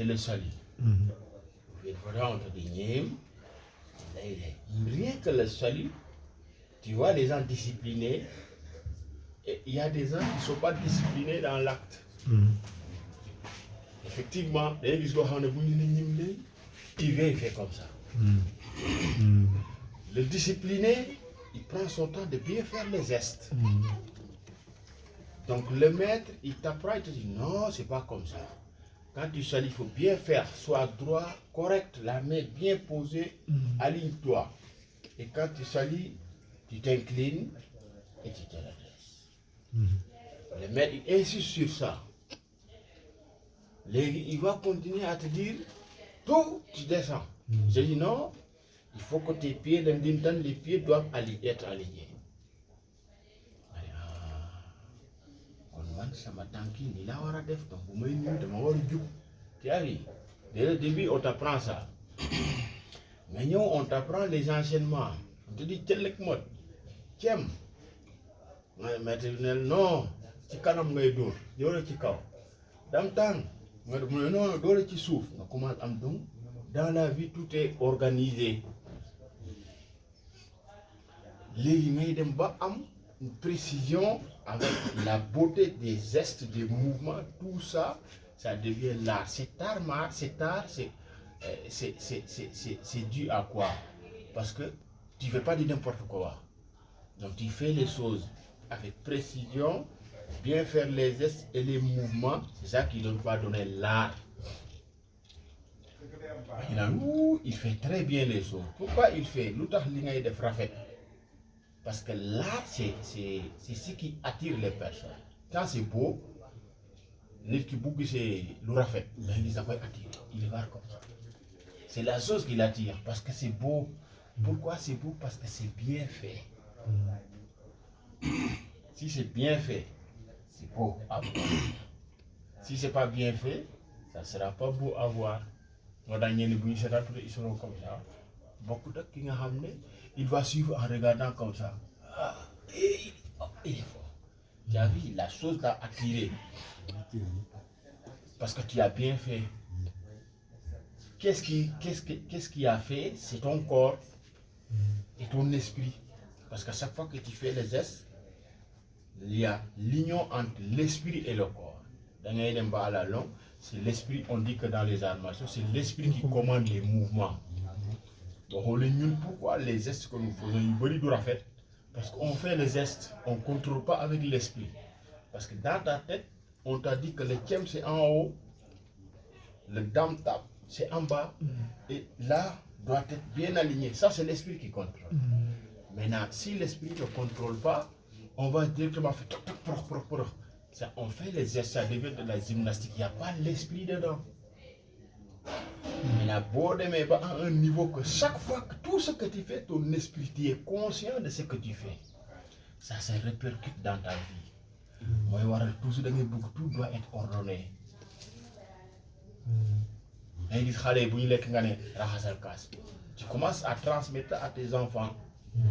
c'est le salut. On te dit, rien que le salut, tu vois les gens disciplinés, et il y a des gens qui ne sont pas disciplinés dans l'acte. Effectivement, il vient, il fait comme ça. Le discipliné, il prend son temps de bien faire les gestes. Donc le maître, il t'apprend, il te dit non, c'est pas comme ça. Quand tu salis, il faut bien faire, sois droit, correct, la main bien posée, aligne-toi. Et quand tu salis, tu t'inclines et tu te redresses. Le maître, il insiste sur ça. Il va continuer à te dire, tout, tu descends. Je dis non, il faut que tes pieds, les pieds doivent être alignés. Tu as vu, dès le début, on t'apprend ça. Mais nous, on t'apprend les enseignements. On te dit, tel mode, tiens, non, tu kanam ngay dóor yow ci kaw dam tàng nga non doole ci suuf nga commence am donc dans la vie tout est organisé léegi ngay dem ba am une précision avec la beauté des gestes, des mouvements, tout ça, ça devient l'art. Cet art, c'est dû à quoi? Parce que tu ne fais pas de n'importe quoi. Donc tu fais les choses avec précision, bien faire les gestes et les mouvements, c'est ça qui va donner l'art. Il fait très bien les choses. Pourquoi il fait? Parce que l'art, c'est ce qui attire les personnes. Quand c'est beau, les qui bouge c'est le rafet, il va attirer. Il va comme ça. C'est la chose qui l'attire parce que c'est beau. Pourquoi c'est beau? Parce que c'est bien fait. Si c'est bien fait, c'est beau à voir. Si c'est pas bien fait, ça sera pas beau à voir. Ils seront comme ça. Beaucoup de qui il va suivre en regardant comme ça. Ah, il est fort. Tu as vu, la chose t'a attiré. Parce que tu as bien fait. Qu'est-ce qui a fait? C'est ton corps et ton esprit. Parce qu'à chaque fois que tu fais les gestes, il y a l'union entre l'esprit et le corps. Dans les à la longue, c'est l'esprit, on dit que dans les arts martiaux, c'est l'esprit qui commande les mouvements. Donc, pourquoi les gestes que nous faisons, parce qu'on fait les gestes, on ne contrôle pas avec l'esprit. Parce que dans ta tête, on t'a dit que le tiem c'est en haut, le dam tap c'est en bas, et là doit être bien aligné. Ça c'est l'esprit qui contrôle. Maintenant, si l'esprit ne contrôle pas, on va directement faire ça, on fait les gestes, ça devient de la gymnastique, il n'y a pas l'esprit dedans. Mais la bonne mais pas à un niveau que chaque fois que tout ce que tu fais, ton esprit, tu es conscient de ce que tu fais. Ça se répercute dans ta vie. Tout doit être ordonné. Tu commences à transmettre à tes enfants. Non.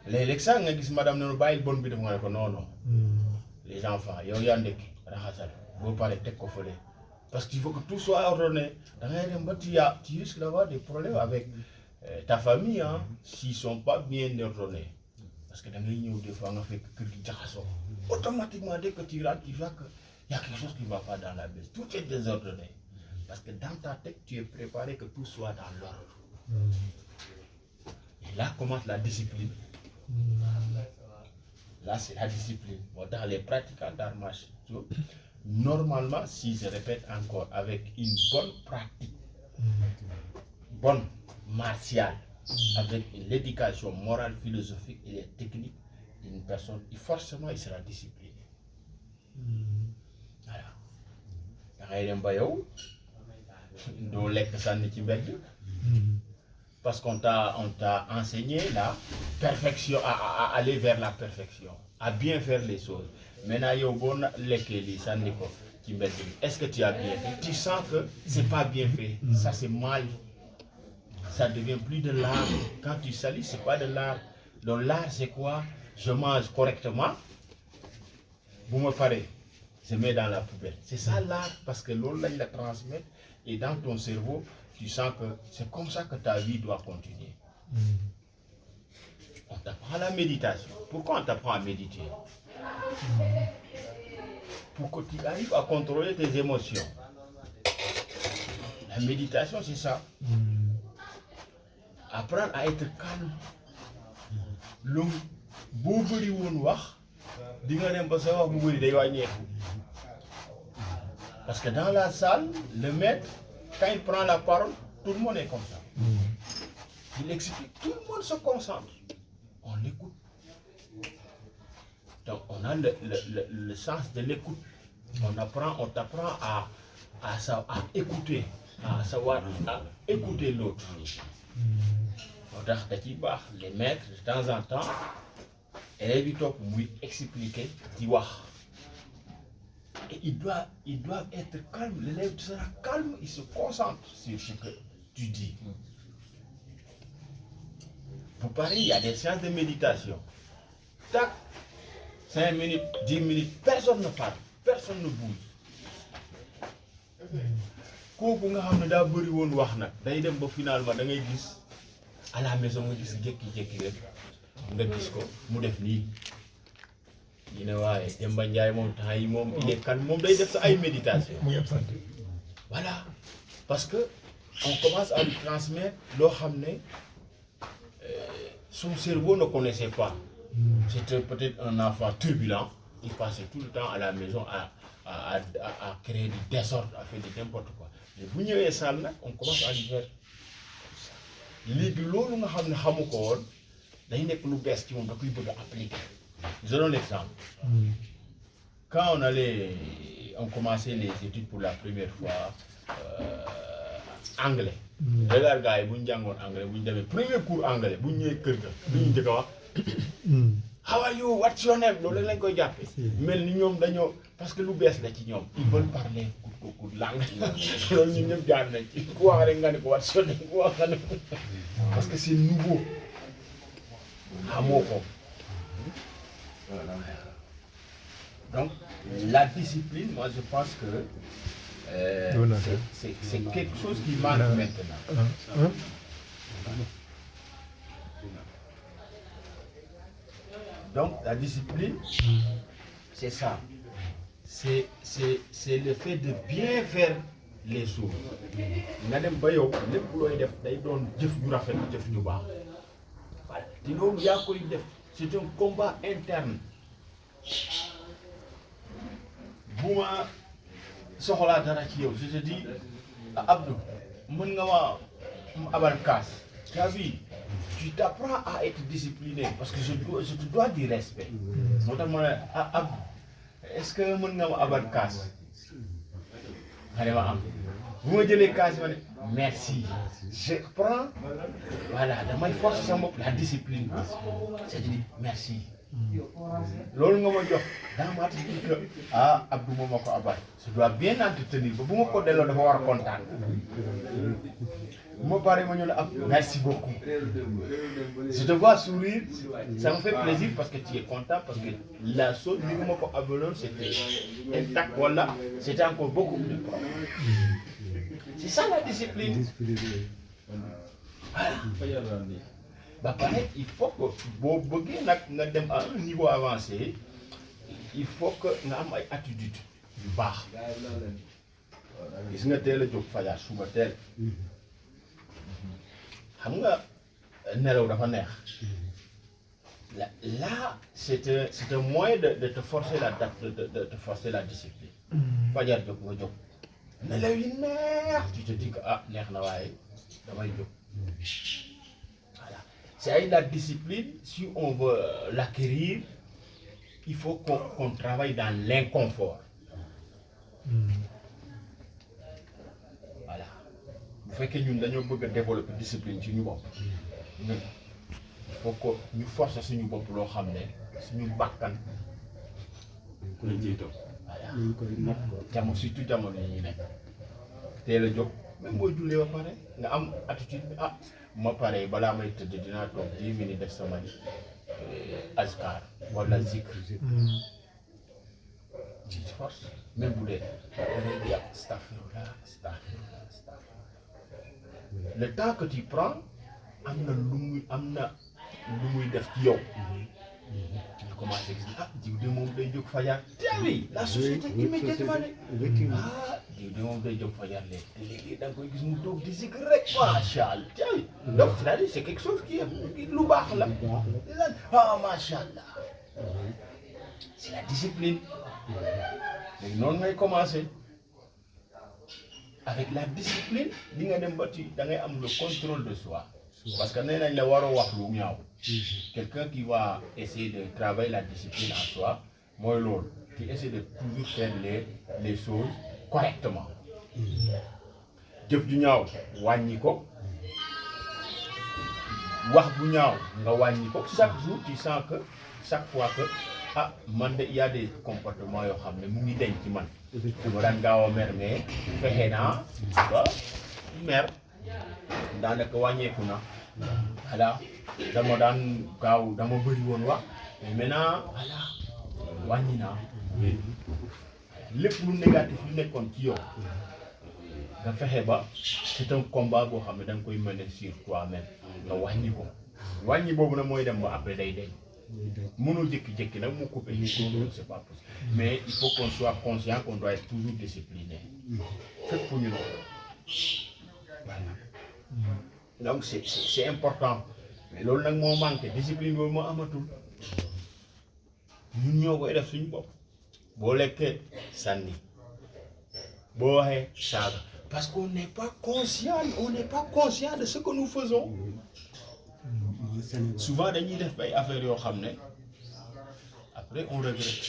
Les madame ne pas bonne bide non. Les enfants, parce qu'il faut que tout soit ordonné. Tu risques d'avoir des problèmes avec ta famille hein, s'ils ne sont pas bien ordonnés. Parce que des fois, on fait que automatiquement, dès que tu rentres, tu vois qu'il y a quelque chose qui ne va pas dans la maison. Tout est désordonné. Parce que dans ta tête, tu es préparé que tout soit dans l'ordre. Et là commence la discipline. Là, c'est la discipline. Dans les pratiquants d'arts martiaux, normalement, si je répète encore, avec une bonne pratique, bonne martiale, avec l'éducation morale, philosophique et les techniques d'une personne, forcément, il sera discipliné. Parce qu'on t'a enseigné la perfection, à aller vers la perfection, à bien faire les choses. Maintenant, est-ce que tu as bien fait? Tu sens que c'est pas bien fait. Ça, c'est mal. Ça devient plus de l'art. Quand tu salis, c'est pas de l'art. Donc l'art, c'est quoi? Je mange correctement. Vous me parlez. se met dans la poubelle. C'est ça l'art, parce que l'on la transmet et dans ton cerveau, tu sens que c'est comme ça que ta vie doit continuer. On t'apprend la méditation. Pourquoi on t'apprend à méditer? Pour que tu arrives à contrôler tes émotions. La méditation, c'est ça. Apprendre à être calme. L'homme, boubri won wax, di nga dem ba sa wax bu bëri day wàññeeku. Parce que dans la salle, le maître, quand il prend la parole, tout le monde est comme ça. Il explique, tout le monde se concentre. On l'écoute. Donc on a le sens de l'écoute. On t'apprend à écouter, à savoir à écouter l'autre. Les maîtres, de temps en temps, élèves yi topp muy expliquer di wax. Et ils doivent être calmes. L'élève sera calme, il se concentre sur ce que tu dis. Pour Paris, il y a des séances de méditation. Tac, 5 minutes, 10 minutes, personne ne parle, personne ne bouge. Kooku nga xam ne daa bëri woon wax nag day dem ba finalement da ngay gis à la maison nga gis jékki-jékki rek nga gis ko mu def nii. ñu ne waaye Demba Ndiaye moom temps yi moom il est calme moom day def sa ay méditation. Voilà, parce que on commence à lui transmettre loo xam ne son cerveau ne connaissait pas. C'était peut-être un enfant turbulent, il passait tout le temps à la maison à créer du désordre, à faire de n'importe quoi. Mais bu ñëwee salle nag on commence à lui faire léegi loolu nga xam ne xamu ko woon day nekk lu bees ci moom da koy bëgg a appliquer. Je donne l'exemple. Quand on commençait les études pour la première fois, anglais. Regarde gars yi bu ñu jàngoon anglais bu ñu demee premier cours anglais bu ñu ñëwee kër ga lu ñu njëkk a wax. How are you? What's your name? loolu lañ koy jàppee. mel ni ñoom dañoo parce que lu bees la ci ñoom. Ils veulent parler ku langue. loolu ñun ñëpp jaar nañ ci ku wax rek nga ne ko what's your name ku wax nga ne ko parce que c'est nouveau. xamoo ko. Donc, la discipline, moi je pense que c'est quelque chose qui manque maintenant. Donc, la discipline, c'est ça. C'est le fait de bien faire les choses. Nga dem ba yow lépp looy def day doon jëf ju rafet jëf ju baax. Voilà. Te loolu yaa koy def. C'est un combat interne. Bu ma soxlaa dara ci yow je te dis Abdou mën nga ma abal kaas. Tu as vu, tu t'apprends à être discipliné parce que je te dois du respect. moo tax ma ne Abdou est-ce que mën nga ma abal kaas. nga ne ma am bu ma jëlee kaas ma ne merci. Je prends voilà damay forcer sama bopp la discipline. C'est-à-dire merci. loolu nga ma jox dans ma tête que Abdou moom ma ko abal je dois bien entretenir ba bu ma ko delloo dafa war a kontaan. bu ma paree ma ñëw la merci beaucoup. Je te vois sourire, ça me fait plaisir parce que tu es content parce que la chose bi nga ma ko abaloon c'était intact voilà c'était encore beaucoup plus propre. C'est ça la discipline. Voilà. Ba pare il faut que boo bëggee nag nga dem à un niveau avancé il faut que nga am ay attitude yu baax. gis nga teel a jóg fajar suba teel xam nga nelaw dafa neex. Là c'est un moyen de te forcer de te forcer la discipline. fajar jóg nga jóg nelaw yi neex tu te dis que neex na waaye damay jóg. C'est avec la discipline, si on veut l'acquérir, il faut qu'on travaille dans l'inconfort. Voilà. Bu fekkee ñun dañoo bëgg a développer discipline ci ñu bopp. Il faut que ñu forcer suñu bopp loo xam ne suñu bakkan. lañ ciy toog. Voilà. jamono surtout jamono yi ñu nekk. teel a jóg même boo jullee ba pare nga am attitude bi ma pare balaa may tëdd dinaa toog 10 minutes def sama azkar wala zikr. tu te forces même bu dee da ngay di astaghfirullah astaghfirullah astaghfirullah le temps que tu prends am na lu muy def ci yow. Tu commences à dire ah diw de moom day jóg fajar. oui la société immédiatement ne ah diw de moom day jóg fajar léegi da nga koy gis mu toog di zikr rek macha allah. donc c'est-à-dire c'est quelque chose qui est lu baax la. ah macha allah. c'est la discipline. léegi noonu ngay commencer avec la discipline di nga dem ba ci da ngay am le contrôle de soi. parce que nee nañ la waroo wax lu ñaaw. quelqu'un qui va essayer de travailler la discipline en soi mooy loolu qui essaie de toujours faire les choses correctement. jëf ju ñaaw wàññi ko wax bu ñaaw nga wàññi ko chaque jour tu sens que chaque fois que ah man de y a des comportements yoo xam ne mu ngi denc ci man. dama daan gaaw a mer mais fexe naa ba mer daanaka wàññeeku na. voilà dama daan gaaw dama bëri woon wax mais maintenant voilà wàññi naa. lépp lu négatif lu nekkoon ci yow nga fexe ba c'est un combat boo xam ne da nga koy mener sur toi-même nga wàññi ko wàññi boobu nag mooy dem ba après day deñ. mënul jékki-jékki nag mu couper c'est pas possible mais il faut qu'on soit conscient qu'on doit être toujours discipliné fépp fu ñu noonu voilà donc c'est important mais loolu nag moo manqué discipline boobu moo amatul ñun ñoo koy def suñu bopp boo lekkee sànni boo waxee saaga parce qu'on n'est pas conscient de ce que nous faisons. souvent dañuy def ay affaires yoo xam ne après on regrette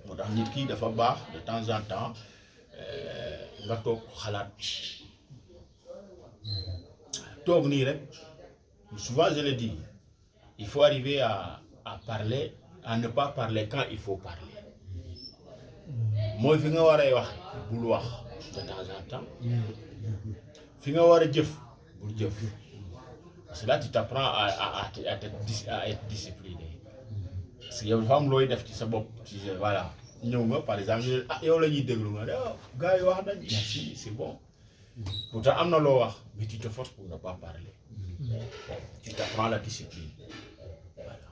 moo tax nit ki dafa baax de temps en temps nga toog xalaat toog nii rek souvent je le dis il faut arriver à parler à ne pas parler quand il faut parler mooy fi nga war a wax bul wax de temps en temps fi nga war a jëf bul jëf. Parce que là tu t'apprends à être discipliné parce que yow dafa am looy def ci sa bopp ci voilà ñëw nga par exemple ah yow la ñuy déglu nga ah gars yi wax nañ merci c'est bon pourtant am na loo wax mais tu te forces pour ne pas parler tu t'apprends la discipline voilà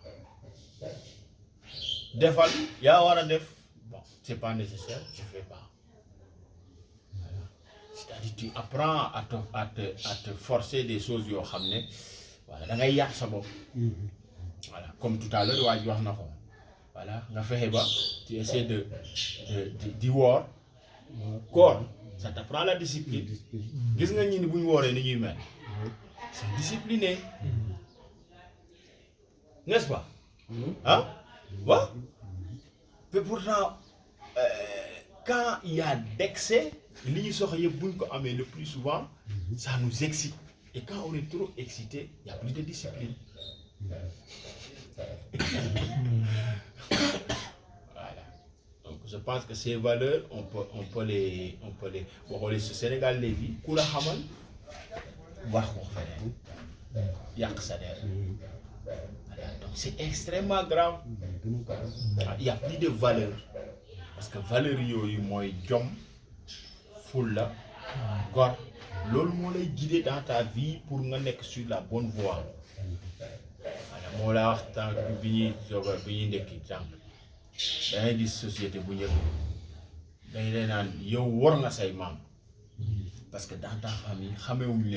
defal yaa war a def bon c'est pas nécessaire je fais pas voilà c'est-à-dire tu apprends à te forcer des choses yoo xam ne voilà da ngay yàq sa bopp. voilà comme tout à l'heure waa ji wax na ko voilà nga fexe ba tu essaies di woor koor ça t'apprend la discipline gis nga ñi ni bu ñu wooree ni ñuy mel c'est discipliné n'est-ce pas ah waaw mais pourtant quand il y a d'excès li ñu soxla yëpp bu ñu ko amee le plus souvent ça nous excite. Et quand on est trop excité, il n'y a plus de discipline. Voilà. Donc je pense que ces valeurs, on peut les bon, les Sénégal léegi ku la xamal wax ko feneen yàq sa der. Voilà. Donc c'est extrêmement grave. Il n'y a plus de valeurs parce que valeurs yooyu mooy jom fulla gor. loolu moo lay guider dans ta vie pour nga nekk sur la bonne voie voilà moo la wax tant bi ñuy ndekki tànk da ngay gis société bu njëkk dañ lay naan yow war nga say maam parce que dans ta famille xamewuñu